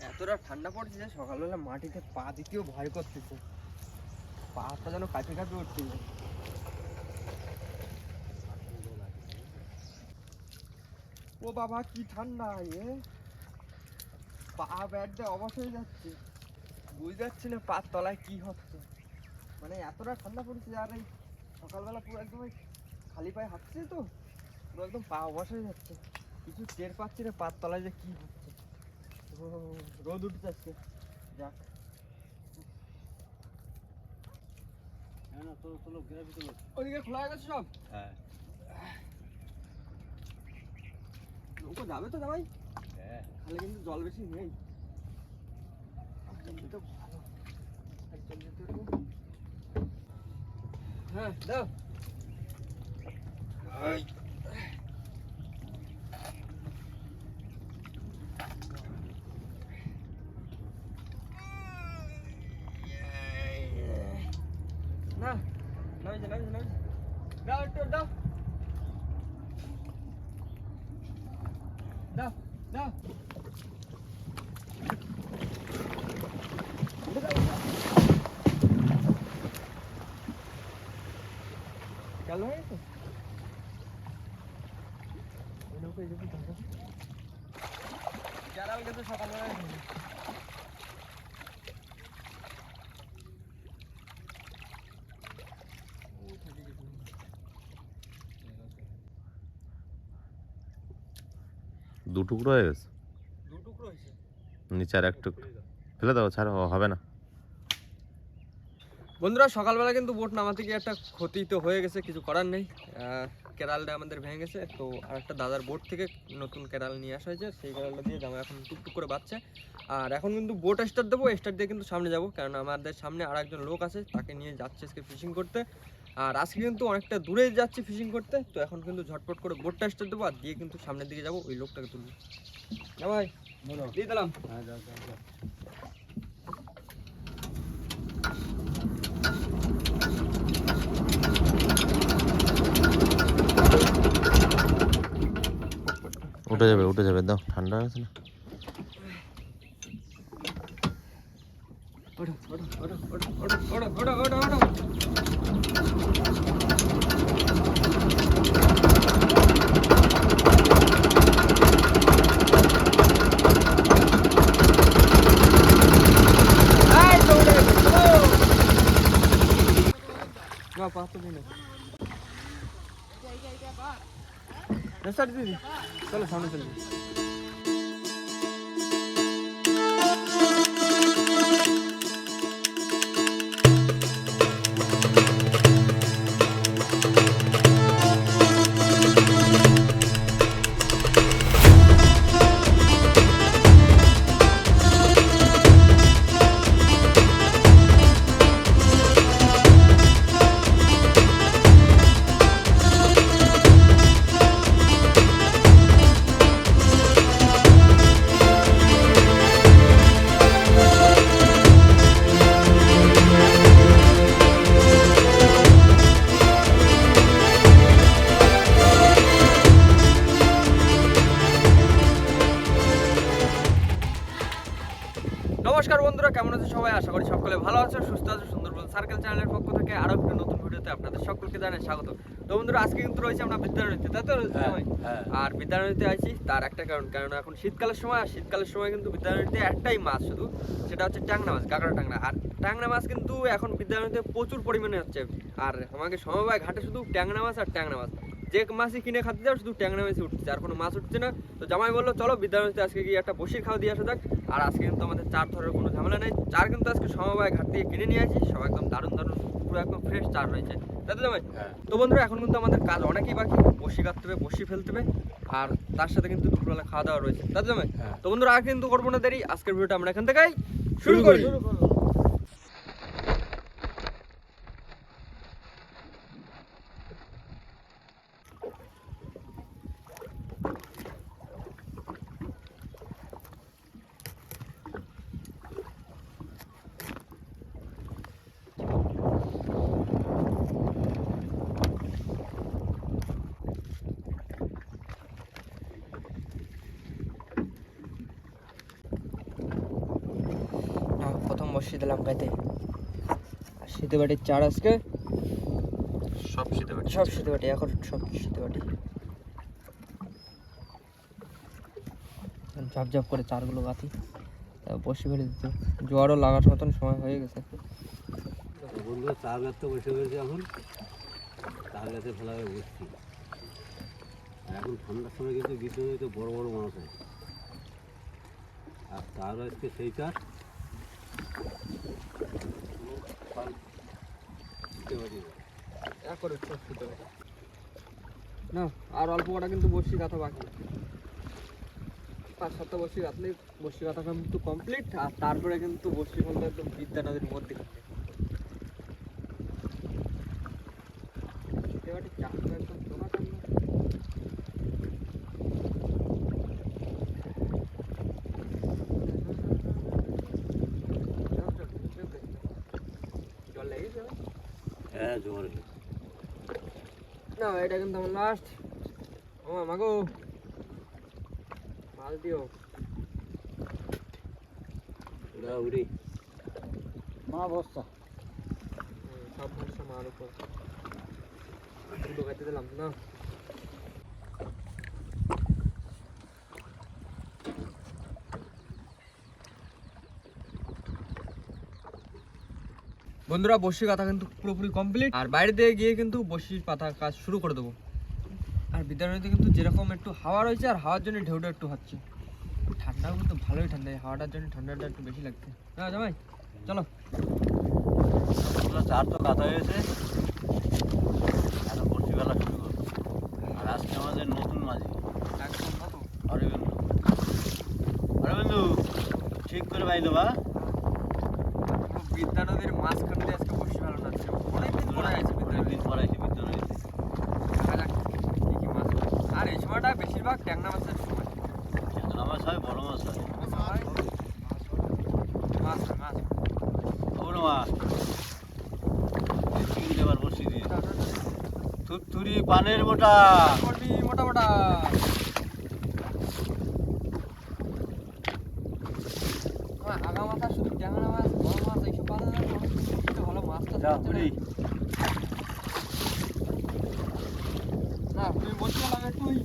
এতটা ঠান্ডা পড়ছে যে সকালবেলা মাটিতে পা দিতেও ভয় করতেছে, পাটা যেন কাঁপে কাঁপে উঠতেছে। ও বাবা কি ঠান্ডা, পা ব্যাট দিয়ে অবশ হয়ে যাচ্ছে, বুঝতে পারছি না পার তলায় কি হচ্ছে। মানে এতটা ঠান্ডা পড়ছে আর এই সকালবেলা পুরো একদম খালি পায়ে হাঁটছে তো পুরো একদম পা অবশ হয়ে যাচ্ছে, কিছু টের পাচ্ছি না পার তলায় যে কি হচ্ছে। রোদ উঠছে আজকে, যাক ওদিকে খোলা হয়ে গেছে সব। হ্যাঁ নৌকো যাবে তো জামাই, তাহলে কিন্তু জল বেশি নেই। হ্যাঁ দাও না, নামিছে নামিছে নামিছে, দাও একটু দাও দাও দাও। চালু হয়ে গেছে জারাল গেছে সকালবেলা। দু টুকরো হয়ে গেছে, দু টুকরো হয়েছে, নিচে আর এক টুকরো ফেলে দাও, ছাড় হবে না। বন্ধুরা সকালবেলা কিন্তু বোট নামাতে গিয়ে একটা ক্ষতি তো হয়ে গেছে, কিছু করার নেই। কেরালটা আমাদের ভেঙে গেছে, তো আর একটা দাদার বোট থেকে নতুন কেরাল নিয়ে আসা হয়েছে, সেই কেরালটা দিয়ে জামা এখন টুকটুক করে বাঁচছে। আর এখন কিন্তু বোট স্টার্ট দেবো, স্টার্ট দিয়ে কিন্তু সামনে যাবো, কারণ আমাদের সামনে আর একজন লোক আছে, তাকে নিয়ে যাচ্ছে আজকে ফিশিং করতে। আর আজকে কিন্তু অনেকটা দূরে যাচ্ছি ফিশিং করতে, তো এখন কিন্তু ঝটপট করে বোটটা স্টার্ট দেবো আর দিয়ে কিন্তু সামনের দিকে যাবো, ওই লোকটাকে তুলবো। ভাই দিয়ে দিলাম। উঠে যাবে উঠে যাবে, দাও ঠান্ডা আছে না। ওঠো ওঠো ওঠো ওঠো ওঠো ওঠো ওঠো ওঠো। না পাতো দিন স্টার্ট দিদি, চলো সামনে চলে যাই। নমস্কার বন্ধুরা, কেমন আছে সবাই? আশা করি সকলে ভালো আছো, সুস্থ আছো। সুন্দরবন সার্কেল চ্যানেলের পক্ষ থেকে আরো একটা নতুন ভিডিওতে আপনাদের সকলকে জানাই স্বাগত। তো বন্ধুরা আজকে কিন্তু রয়েছে আমরা বিদ্যারণীতে, তাই তো? আর বিদ্যারণীতে আছি তার একটা কারণ এখন শীতকালের সময়, আর শীতকালের সময় কিন্তু বিদ্যারণীতে একটাই মাছ শুধু, সেটা হচ্ছে ট্যাংরা মাছ, কাঁকড়া ট্যাংরা। আর ট্যাংরা মাছ কিন্তু এখন বিদ্যারণীতে প্রচুর পরিমাণে হচ্ছে। আর আমাকে সমবায় ঘাটে শুধু ট্যাংরা মাছ আর ট্যাংরা মাছ, যে মাছই কিনে খাতে যাও শুধু ট্যাংরা মাছই উঠছে, আর কোনো মাছ উঠছে না। তো জামাই বললো চলো বিদ্যারণীতে আজকে গিয়ে একটা বসির খাওয়া দিয়ে আসা যাক। আর আজকে কিন্তু আমাদের চার ধরার কোনো ঝামেলা নেই, চার কিন্তু আজকে সমবায় ঘাট থেকে কিনে নিয়ে আসি, সব একদম দারুণ দারুণ পুরো একদম ফ্রেশ চার রয়েছে, তাই তো জামাই? তো বন্ধুরা এখন কিন্তু আমাদের কাজ অনেকই বাকি, বসি কাটতে হবে, বসি ফেলতে হবে, আর তার সাথে কিন্তু দুপুরবেলা খাওয়া দাওয়া রয়েছে, তাই তো জামাই? তো বন্ধুরা আর কিন্তু করবো না দেরি, আজকের ভিডিওটা আমরা এখান থেকেই শুরু করি। বসিয়ে দিলাম গাইতে। আর শীতে বাটির চার আজকে সব শীতে বাটি। সব শীতে বাটি, এখন সব শীতে বাটি। ঝাপ ঝাপ করে চারগুলো গাতি বসে ফেলে দিতে। জোয়ারও লাগার মতন সময় হয়ে গেছে। বন্ধুরা চার গাছটা বসে গেছে, এখন চার গাছে ফেলা হয়ে বসছি। আর এখন ঠান্ডার সময় কিন্তু বিদ্যুৎ বড় বড় মাছ হয়। আর চার আজকে সেই চার না, আর অল্প কটা কিন্তু বসি গাথা বাকি। 5-7টা বসি গাঁথলে বসি গাথা কিন্তু কমপ্লিট। আর তারপরে কিন্তু বসি ফেলতে একদম বিদ্যা নদীর মধ্যে জল লেগেছে। হ্যাঁ জোর। না, এটা কিন্তু আমার লাস্ট। ও মাগো মাল দিও। উড়ি মা বস্তা সব ভরসা মার উপর। ঢোকাইতে দিলাম না। বন্ধুরা বসি কাটা কিন্তু পুরোপুরি কমপ্লিট। আর বাইরে দিয়ে গিয়ে কিন্তু বসির পাতা কাজ শুরু করে দেবো। আর বিদ্যালয়তে কিন্তু যেরকম একটু হাওয়া রয়েছে, আর হাওয়ার জন্য ঢেউটা একটু হচ্ছে। ঠান্ডাও কিন্তু ভালোই ঠান্ডা, হাওয়াটার জন্য ঠান্ডাটা একটু বেশি লাগছে। না জামাই চলো। চার তো কাটা হয়েছে, এখন বসি ফেলা শুরু করবো। আর আজকে আমাদের নতুন মাঝি একদম কত অরবিন্দু। অরবিন্দু ঠিক করে বাইলো বা বিদ্যা নদীর মাঝখানে আজকে বসি ফেলানো হচ্ছে। অনেকদিন পরে গেছে অনেকদিন পরে এসে বিদ্যুৎ হয়েছে। কি মাছ। আর এই সময়টা বেশিরভাগ ট্যাংরা মাছের সময়। ট্যাংরা মাছ হয়, বড় মাছ হয়। মাছ মাছ বড় মাছ এবার বসি দিয়ে থুতথুরি পানের মোটা করবি মোটা মোটা। আগা মাথা শুধু ট্যাংরা মাছ, বড় মাছ এইসব পাওয়া যায় না। ভালো মাছটা যা উড়ি। না তুমি বলছিলাম একটু ওই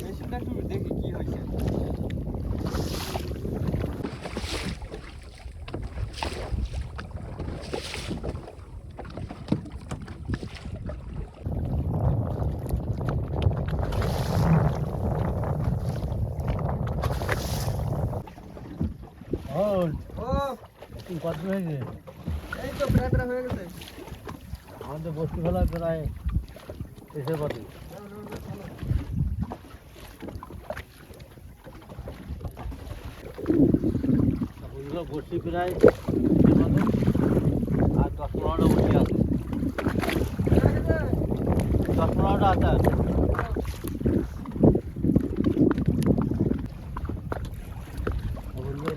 মেশিনটা একটু দেখি কি হয়েছে। ও কত হয়েছে? এই তো প্রায় প্রায় হয়ে গেছে। আমাদের বসি ফেলা প্রায় এসে কত বসি প্রায় আর 10-15টা বসি আছে। 10-15টা আছে।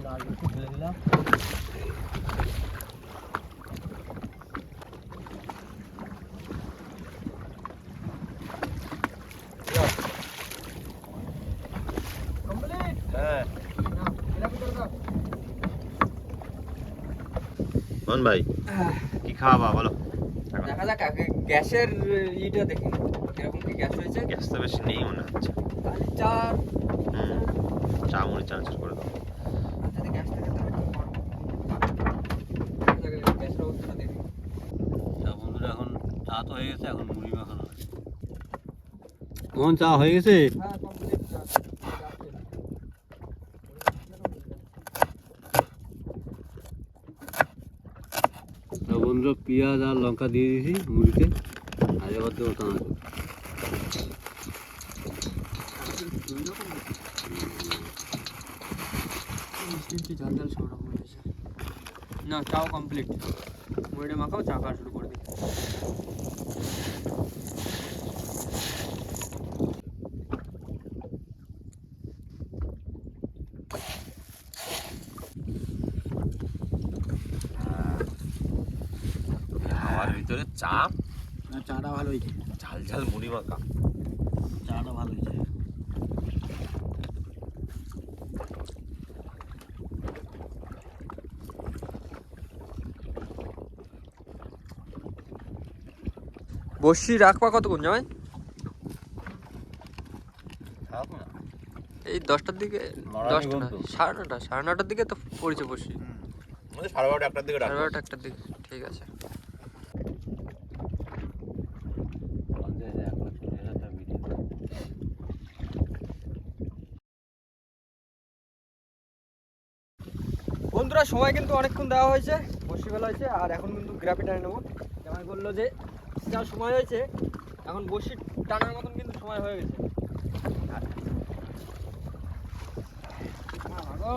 লাল বসি ফেলে দিলাম। হ্যাঁ মোহন ভাই কি খাওয়াবা বলো? দেখা যাক আগে গ্যাসের ইটা দেখি কিরকম কি গ্যাস হয়েছে। গ্যাস তো বেশি নেই মনে হচ্ছে। খালি চার চা মুড়ি চানাচুর করে দাও। যদি গ্যাস থাকে তাহলে গ্যাসের অবস্থাটা দেখি। বন্ধুরা এখন চা তো হয়ে গেছে, এখন মুড়ি মাখানো হয়। কেমন চা হয়ে গেছে? হ্যাঁ কমপ্লিট চা যাচ্ছে। বন্ধুরা পেঁয়াজ আর লঙ্কা দিয়ে দিয়েছি মুড়িতে, আর এবার দেবো চানাচুর। ঝাল ঝাল সব রকম হয়েছে। না চাও কমপ্লিট। মুড়িটা মাখাও, চা খাওয়া শুরু করে দিই। হাওয়ার ভিতরে চা, চাটা ভালো হয়েছে, ঝাল ঝাল মুড়ি মাখা। চাটা ভালো হয়েছে। বসি রাখবা কতক্ষণ জামাই? খারাপ না এই 10টার দিকে, নড়ানি 10টা না, বন্ধু। 9:30, 9:30টার দিকে তো পড়েছে বসি। 12:30 একটার দিকে 12:30 1টার দিকে, ঠিক আছে। বন্ধুরা সময় কিন্তু অনেকক্ষণ দেওয়া হয়েছে, বসি বেলা হয়েছে, আর এখন কিন্তু গ্রাফি টানে নেবো। জামাই বললো যে যা সময় হয়েছে এখন বসি টানার মতন কিন্তু সময় হয়ে গেছে। ভাগো।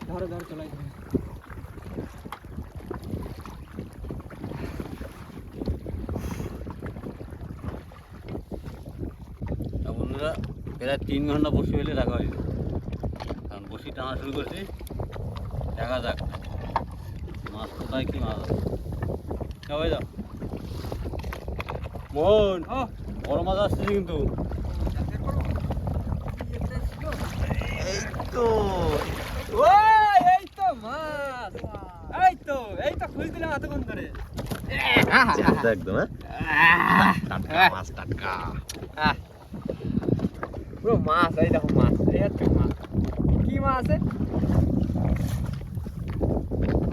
ধরো ধরো চলাই ধরো। বন্ধুরা প্রায় 3 ঘন্টা বসে হলে রাখা হয়েছে, কারণ বসি টানা শুরু করছি। দেখা যাক মাছ কোথায় কি মাছ আছে। সবাই যাও মন, ও বড় মাছ আসছে কিন্তু। এই তো ওই এই তো মাছ, এই তো খুঁজ দিলাম এতক্ষণ ধরে। একদম হ্যাঁ টাটকা মাছ টাটকা। পুরো মাছ, এই দেখো মাছ, এই হচ্ছে মাছ। কি মাছ আছে?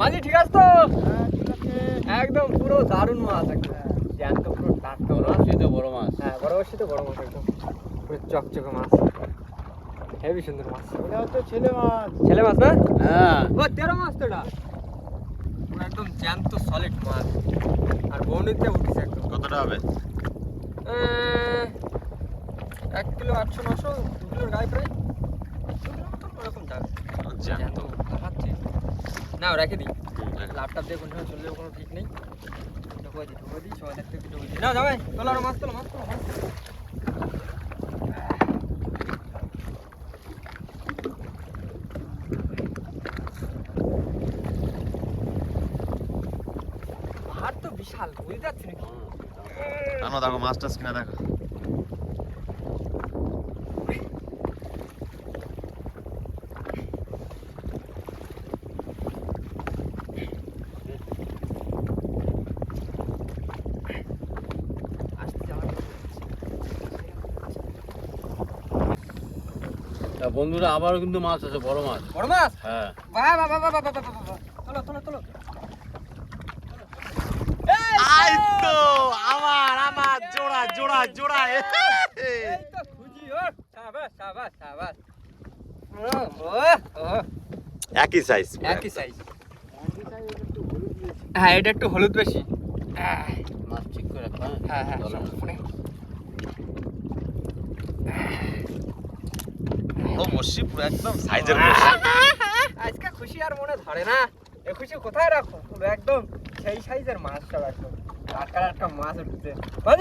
মাঝি ঠিক আছে তো? একদম পুরো দারুণ মাছ, একদম জ্যান্ত, পুরো টাটকা বড় মাছ। আসছে তো বড় মাছ। হ্যাঁ বড় বড়শি তো, বড় মাছ একদম পুরো চকচকে মাছ, হেবি সুন্দর মাছ। এটা হচ্ছে ছেলে মাছ। ছেলে মাছ না? হ্যাঁ ও 13 মাছ তো এটা, পুরো একদম জ্যান্ত সলিড মাছ। আর বৌনিতে উঠছে একদম। কতটা হবে? 1 কিলো 800-900, 2 কিলোর গায়ে প্রায় 2 কিলোর মতো ওরকম যাবে। জ্যান্ত দেখাচ্ছি না, রেখে দিই। ল্যাপটপ দিয়ে কোন সময় চলে যাবে কোনো ঠিক নেই। ঢুকিয়ে দিই সবাই দেখতে একটু ঢুকিয়ে দিই। না যাবে তোলো, আরো মাছ তোলো, মাছ তোলো, মাছ তোলো। ভাত তো বিশাল, বুঝতে পারছি নাকি? টানো, দেখো মাছ টাছ কিনা দেখো। আসতে যাওয়ার তা বন্ধুরা আবারও কিন্তু মাছ আছে, বড় মাছ। বড় মাছ। হ্যাঁ বাহ বাহ বাহ বাহ বাহ বাহ বাহ। তোলো তোলো তোলো। এই তো আমার জোড়া জোড়া জোড়া। এই তো খুঁজি, ও শাবাশ শাবাশ শাবাশ। একই সাইজ একই সাইজ। হ্যাঁ এটা একটু হলুদ বেশি। মাছ ঠিক করে রাখো। হ্যাঁ হ্যাঁ চলো। সম্পূর্ণ। বড় মসি, পুরো একদম সাইজের মসি। আজকে খুশি আর মনে ধরে না। এ খুশি কোথায় রাখো? পুরো একদম সেই সাইজের মাছ সব, একদম টাটকা টাটকা মাছ উঠছে। ভাই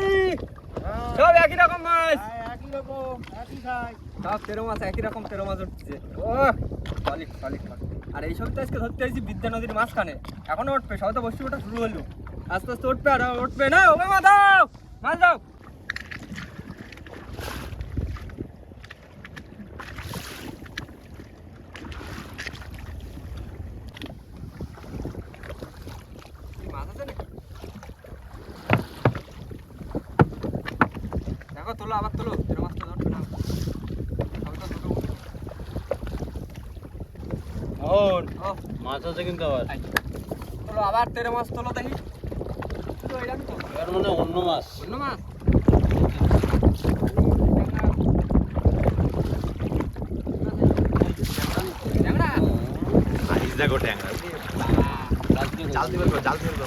সব একই রকম মাছ, একই রকম একই সাইজ। সব 13 মাছ, একই রকম 13 মাছ উঠছে। ও সলিড সলিড মাছ। আর এই সব তো আজকে ধরতে এসেছি বিদ্যা নদীর মাঝখানে, এখনো উঠবে, সবাই তো বসে ওঠা শুরু হলো, আস্তে আস্তে উঠবে আর উঠবে না। ওকে মা দাও, মাছ দাও। মাছ আছে নাকি? দেখো তোলো, আবার তোলো, 13 মাছটা ধরবে না। আমি তো দুটো ওর ও মাছ আছে কিন্তু আবার। তোলো, আবার 13 মাছ তোলো দেখি। তো এটা কি তো এর মানে অন্য মাছ। অন্য মাছ। ট্যাংরা। সাইজ দেখো ট্যাংরা। জাল দিবে তো, জাল দিবে তো।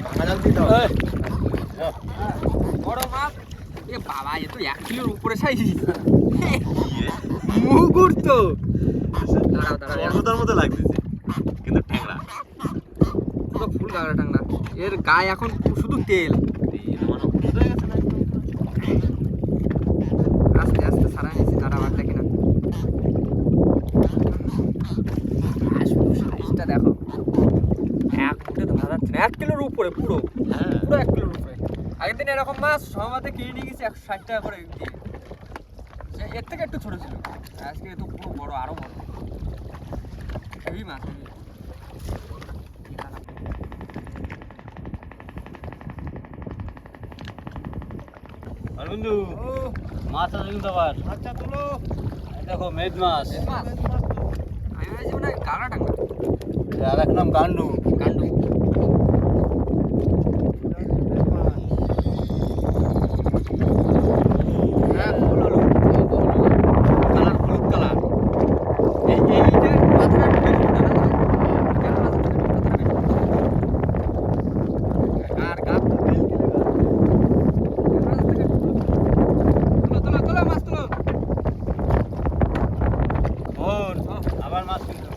ভাঙা জাল দিতে হবে। বড় মাছ। এ বাবা, এ তো 1 কিলোর উপরে সাইজ। মুগুর তো। দাঁড়াও দাঁড়াও, সর্বদার মতো লাগতেছে কিন্তু ট্যাংরা। পুরো ফুল গাগরা টাংরা। এর গায়ে এখন শুধু তেল। উপরে পুরো হ্যাঁ পুরো 1 কিলোর উপরে। আগের দিন এরকম মাছ সমাতে কিনে নিয়ে গেছি 160 টাকা করে দিয়ে। এর থেকে একটু ছোট ছিল, আজকে তো পুরো বড়, আরো বড় হেভি মাছ হেভি। আর বন্ধু মাছ আছে কিন্তু আবার। আচ্ছা তুলো, দেখো মেদ মাছ, এই মাছ আমি ভাবছি মানে গাগা টাঙ্গা আর এক নাম গান্ডু। কান্ডু। হ্যাঁ ফুল হলো কালার, হলুদ কালার। এইটা মাথাটা একটু বেশি মোটা না? কেন মাথাটা বেশি আর গাপ তুলো তুলো তুলো মাছ তুলো। ওর আবার মাছ কিন্তু।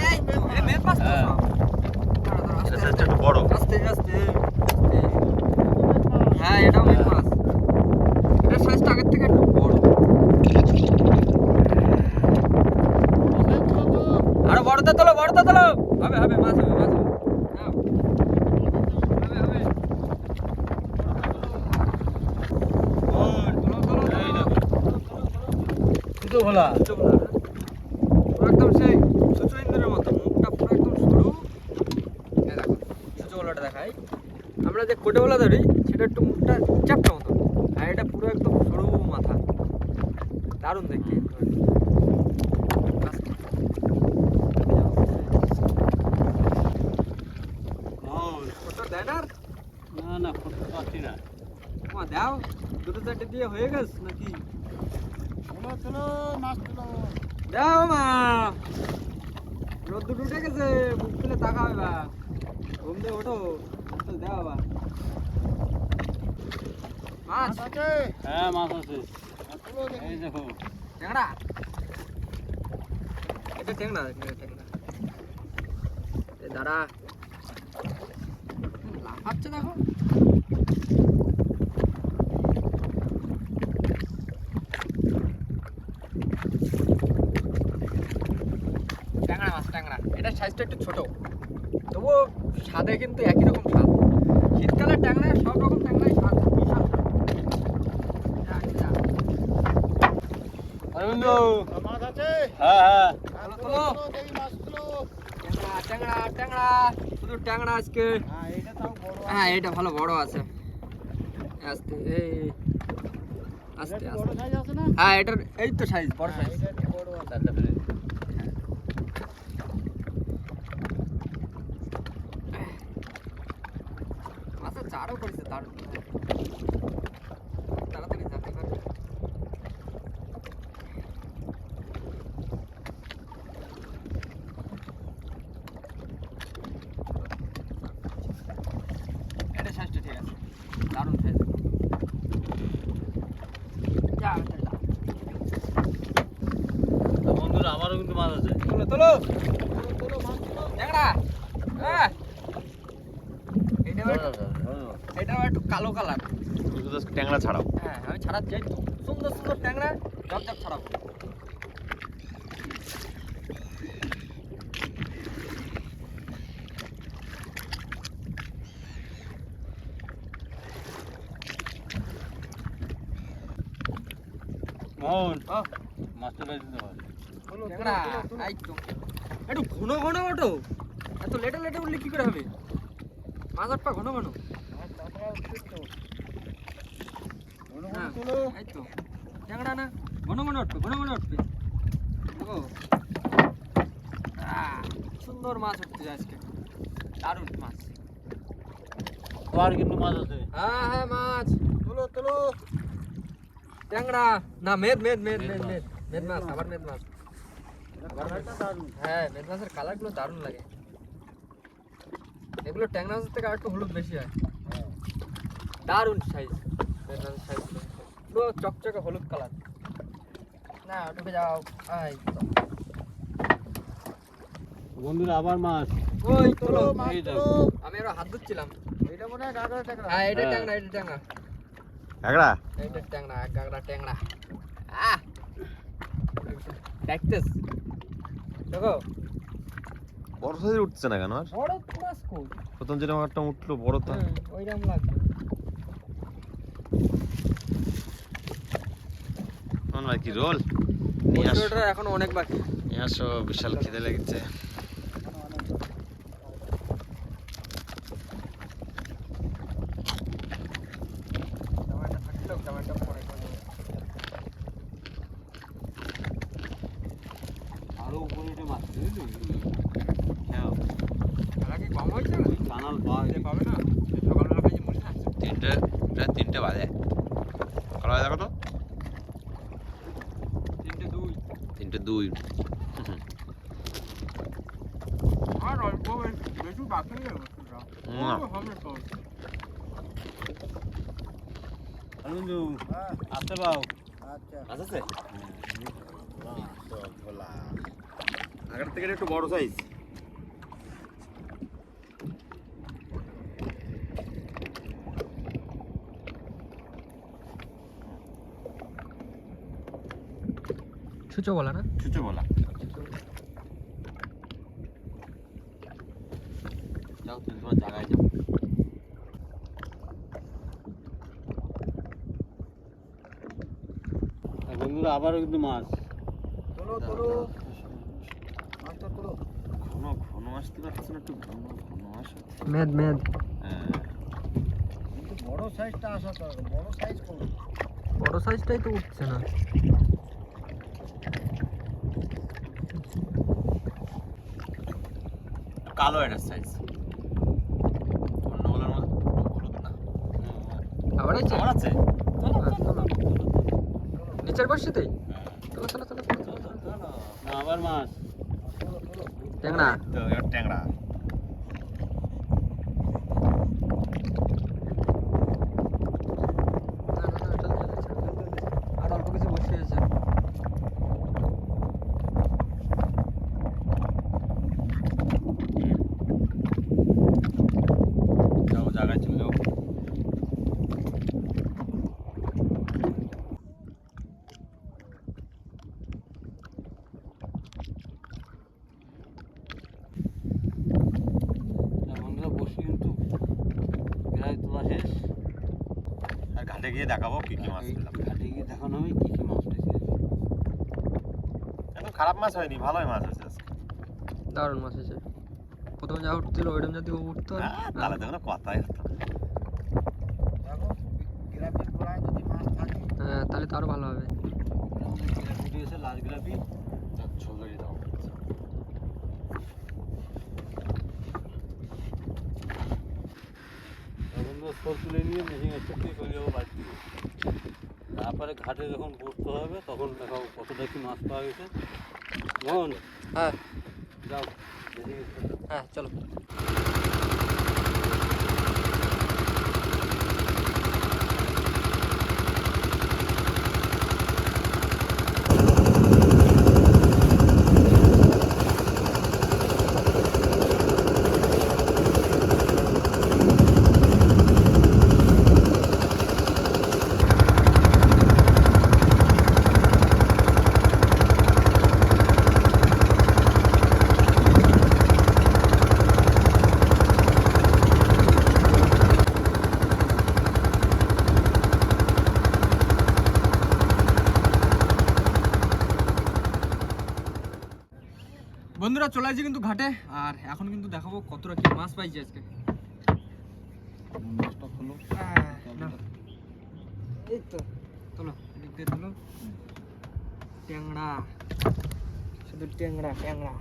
এই মেদ মাছ তো হ্যাঁ। সব। এটা একটু বড়। আস্তে আস্তে। হ্যাঁ এটাও মেদ মাছ। এটার সাইজটা আগের থেকে একটু বড়। আরো বড়টা তোলো, বড়টা তোলো। হবে হবে, মাছ হবে, মাছ হবে। নাও। হবে হবে। ওর তোলো তোলো এই তোলো। দেখো দুটো ভোলা। চুপ না। পুরো একদম সেই সুচু ইন্দ্রের মতো, মুখটা পুরো একদম সরু। এই দেখো সুচু গলাটা দেখাই। আমরা যে কোটে গলা ধরি সেটা একটু মুখটা চ্যাপটা মতো, আর এটা পুরো একদম সরু মাথা, দারুণ দেখতে। ওর কত দেয় না? না না করতে পারছি না। মা দাও, দুটো চারটে দিয়ে হয়ে গেছে নাকি? তুলো তুলো মাছ তুলো। দাও মা, রোদ্দুর উঠে গেছে, মুখ খুলে তাকাবে বা ঘুম দিয়ে ওঠো, তো দাও বা মাছ আছে? হ্যাঁ মাছ আছে। এই দেখো ট্যাংরা, এটা ট্যাংরা, এটা ট্যাংরা। এ দাঁড়া, লাফাচ্ছে দেখো। ট্যাংরা মাছ, ট্যাংরা। এটার সাইজটা একটু ছোট, তবুও স্বাদে কিন্তু একই রকম স্বাদ। শীতকালে ট্যাংরা, সব রকম ট্যাংরাই স্বাদ, বিশাল স্বাদ। আর বন্ধু মাছ আছে? হ্যাঁ হ্যাঁ তোলো, তোলো। দেখি মাছ তুলো। ট্যাংরা, ট্যাংরা, ট্যাংরা, শুধু ট্যাংরা আজকে। হ্যাঁ, এটা তাও বড় আছে। হ্যাঁ এটা ভালো বড় আছে। আস্তে, এই আস্তে এটা আস্তে। বড় সাইজ আছে না? হ্যাঁ এটার এই তো সাইজ, বড় হ্যাঁ, সাইজ। এটা একটু বড় আছে। চারটা ফেলে মাছের চারও করেছে দারুণ। তাড়াতাড়ি জানতে পারবে। এটা সাইজটা ঠিক আছে, দারুণ সাইজ। যা যা, বন্ধুরা আমারও কিন্তু মাছ আছে। তোলো তোলো। তুলো মাছ তুলো। ট্যাংরা, হ্যাঁ এটা একটু কালো কালার। শুধু তো ট্যাংরা ছাড়াও। হ্যাঁ আমি ছাড়াচ্ছি, একটু সুন্দর সুন্দর ট্যাংরা ঝপঝপ ছাড়াবো। মোহন ও মাছটা বেশি দিতে পারে। তুলো, ট্যাংরা, তুলো, তুলো, তুলো। এই তো। একটু ঘন ঘন ওঠো, এত লেটে লেটে উঠলে কি করে হবে? মাছ পা ঘন ঘন। মাছ তাড়াতাড়ি উঠছিস তো। ঘন ঘন হ্যাঁ, তুলো। এই তো ট্যাংরা না, ঘন ঘন উঠবে, ঘন ঘন উঠবে। দেখো, সুন্দর মাছ উঠছে আজকে, দারুণ মাছ। আবার কিন্তু মাছ আছে। হ্যাঁ হ্যাঁ মাছ, তুলো, তুলো। ট্যাংরা না, মেদ মেদ মেদ মেদ মেদ মেদ মাছ, আবার মেদ মাছ। কালারটা দারুণ। হ্যাঁ মেদ মাছের কালারগুলো দারুণ লাগে। এগুলো ট্যাংরা মাছের থেকে আর একটু হলুদ বেশি হয়। দারুণ সাইজ, মেদ মাছের সাইজ পুরো চকচকে হলুদ কালার। না ঢুকে যাও, এই তো। বন্ধুরা আবার মাছ। ওই তোলো। তুলো, মাছ এই তুলো। দেখো। আমি আরো হাত ধুচ্ছিলাম। এটা মনে হয় গাগরা টাগরা। হ্যাঁ এটা হ্যাঁ। ট্যাংরা, এটা ট্যাংরা, ট্যাংরা এটা ট্যাংরা, গাগরা ট্যাংরা। দেখতেছ দেখো, বড় সাইজের উঠছে না কেন আর? বড় মাছ কই? প্রথম যেরকম একটা উঠলো বড় তো। ওইরকম লাগবে। কোন ভাই কি রোল? নিয়ে আসো, ওটা এখনো অনেক বাকি। নিয়ে আসো, বিশাল খিদে লেগেছে। টমেটো থাকলেও টমেটো পরে করবো। আরো উপরে উঠে মাছ বুঝলি? হ্যাঁ খেলা কি কম হয়েছে? কানাল পাওয়া দিলে পাবে না। সকালবেলা খাইছি মনে আছে। প্রায় 3টে বাজে। কলা বাজে কত? 3:02। 3:02। আর অল্প বেশি বাকি নেই অবস্থা। হবে তো। বন্ধু হ্যাঁ আসতে পাও আচ্ছা আছে? আগের থেকে একটু বড় সাইজ। ছুচো বলা না? ছুচো বলা। যাও তুমি তোমার জায়গায় যাও। বন্ধুরা আবারও কিন্তু মাছ। তোলো তোলো মাছটা তোলো। ঘন ঘন আসতে পারছে না, একটু ঘন ঘন আসে। মেদ মেদ। হ্যাঁ, কিন্তু বড় সাইজটা আসা দরকার, বড় সাইজ করো। বড় সাইজটাই তো উঠছে না। কালো একটা সাইজ। অন্যগুলোর মতো হলুদ না। আবার আছে? আমার আছে। নিচের বর্ষিতেই? চলো চলো চলো না আবার মাছ। তোলো তোলো। ট্যাংরা। তো এবার ট্যাংরা। আর অল্প কিছু বসে আছে। যাও জায়গায় চলে যাও। বন্ধুরা বসি কিন্তু প্রায় তোলা শেষ। আর ঘাটে গিয়ে দেখাবো কি কি মাছ এই পেলাম। ঘাটে গিয়ে দেখানো হবে কি কি মাছ পেয়েছে। একদম খারাপ মাছ হয়নি, ভালোই মাছ হয়েছে আজকে। দারুণ মাছ আছে। প্রথমে যা উঠছিল ওইরকম যদি উঠতো। তাহলে তো কোনো কথাই হতো না। দেখো গ্রাফিক গোড়ায় যদি মাছ থাকে। হ্যাঁ তাহলে তো আরো ভালো হবে। গ্রাফি এসে লাল গ্রাফি ছবি দাও। বন্ধুরা সব তুলে নিয়ে মেশিন একটু দিয়ে চলে যাবো বাড়ি থেকে। তারপরে ঘাটে যখন বসতে হবে তখন দেখাবো কতটা কি মাছ পাওয়া গেছে। মোহন হ্যাঁ যাও মেশিন হ্যাঁ চলো। বন্ধুরা চলে আসছি কিন্তু ঘাটে, আর এখন কিন্তু দেখাবো কতটা কি মাছ পাইছি আজকে। মাছটা খোলো। এই তো তোলো, এদিক দিয়ে তোলো। ট্যাংরা, শুধু ট্যাংরা ট্যাংরা।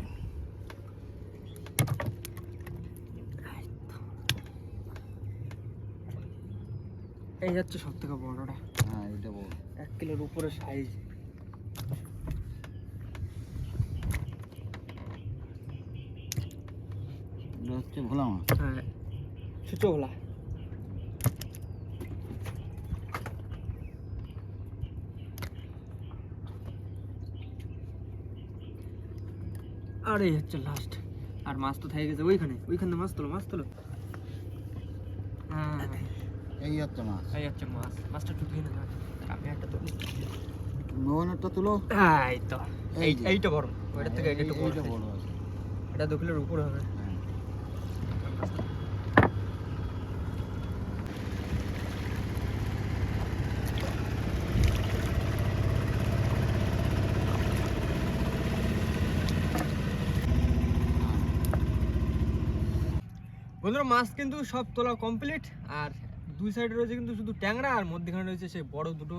এই যাচ্ছে সব থেকে বড়টা। হ্যাঁ এটা বড়। 1 কিলোর উপরে সাইজ। এটা হচ্ছে ভোলা মাছ। হ্যাঁ ছুচো ভোলা। আর এই হচ্ছে লাস্ট। আর মাছ তো থেকে গেছে ওইখানে, ওইখানে মাছ তোলো, মাছ তোলো। হ্যাঁ এই হচ্ছে মাছ। এই হচ্ছে মাছ। মাছটা ঢুকিয়ে না, আমি একটা তুলি। মোহনেরটা তুলো। এই তো এই যে। এইটা বড়, ওইটার থেকে এইটা একটু বড় এইটা size। বড় আছে। এটা 2 কিলোর উপরে হবে। বন্ধুরা মাছ কিন্তু সব তোলা কমপ্লিট, আর দুই সাইডে রয়েছে কিন্তু শুধু ট্যাংরা, আর মধ্যখানে রয়েছে সেই বড় দুটো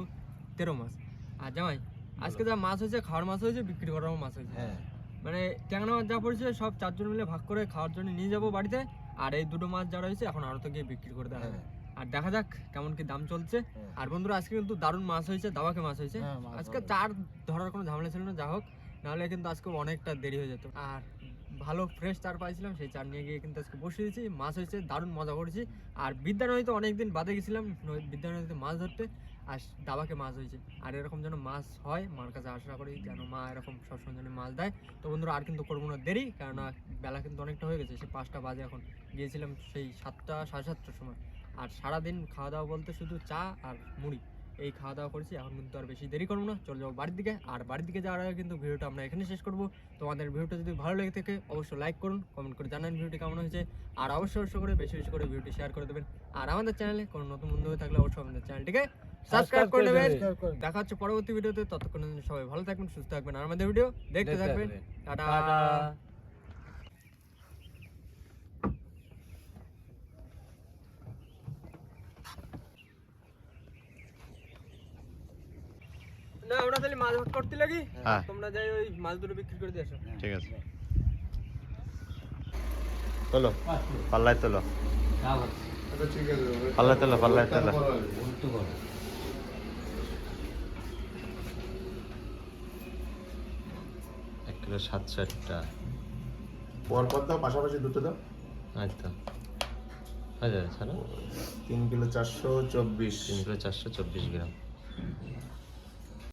তেরো মাছ। আর জামাই আজকে যা মাছ হয়েছে, খাওয়ার মাছ হয়েছে, বিক্রি করারও মাছ হয়েছে। হ্যাঁ মানে ট্যাংরা মাছ যা পড়েছে সব 4 জন মিলে ভাগ করে খাওয়ার জন্য নিয়ে যাবো বাড়িতে, আর এই দুটো মাছ যা রয়েছে এখন আরো তো গিয়ে বিক্রি করে দেওয়া হবে। আর দেখা যাক কেমন কি দাম চলছে। আর বন্ধুরা আজকে কিন্তু দারুণ মাছ হয়েছে, দাবাকে মাছ হয়েছে। আজকে চার ধরার কোনো ঝামেলা ছিল না, যা হোক, নাহলে কিন্তু আজকে অনেকটা দেরি হয়ে যেত। আর ভালো ফ্রেশ চার পাইছিলাম, সেই চার নিয়ে গিয়ে কিন্তু আজকে বসিয়ে দিয়েছি। মাছ হয়েছে, দারুণ মজা করেছি। আর বিদ্যানদীতে অনেকদিন বাদে গেছিলাম বিদ্যানদীতে মাছ ধরতে, আর দাবাকে মাছ হয়েছে। আর এরকম যেন মাছ হয় মার কাছে আশা করি, যেন মা এরকম সবসময় যেন মাছ দেয়। তো বন্ধুরা আর কিন্তু করবো না দেরি, কেননা বেলা কিন্তু অনেকটা হয়ে গেছে, সে 5টা বাজে এখন। গিয়েছিলাম সেই 7টা সাড়ে 7টার সময়। আর সারাদিন খাওয়া দাওয়া বলতে শুধু চা আর মুড়ি, এই খাওয়া দাওয়া করেছি। এখন কিন্তু আর বেশি দেরি করবো না, চলে যাবো বাড়ির দিকে। আর বাড়ির দিকে যাওয়ার আগে কিন্তু ভিডিওটা আমরা এখানে শেষ করবো। তোমাদের ভিডিওটা যদি ভালো লেগে থাকে অবশ্যই লাইক করুন, কমেন্ট করে জানান ভিডিওটি কেমন হয়েছে। আর অবশ্যই করে বেশি বেশি করে ভিডিওটি শেয়ার করে দেবেন। আর আমাদের চ্যানেলে কোনো নতুন বন্ধু হয়ে থাকলে অবশ্যই আমাদের চ্যানেলটিকে সাবস্ক্রাইব করে নেবেন। দেখা হচ্ছে পরবর্তী ভিডিওতে, ততক্ষণ সবাই ভালো থাকবেন, সুস্থ থাকবেন, আর আমাদের ভিডিও দেখতে থাকবেন। টাটা। না আমরা তাহলে মাছ ভাগ করতে লাগি, তোমরা যাই ওই মাছ দুটো বিক্রি করে দিয়ে আসো। ঠিক আছে, তোলো পাল্লায় তোলো, পাল্লায় তোলো, পাল্লায় তোলো। 1 কিলো 760টা পর পর দাও, পাশাপাশি দুটো দাও। আচ্ছা হয়ে যাবে, ছাড়া 3 কিলো 424। 3 কিলো 424 গ্রাম।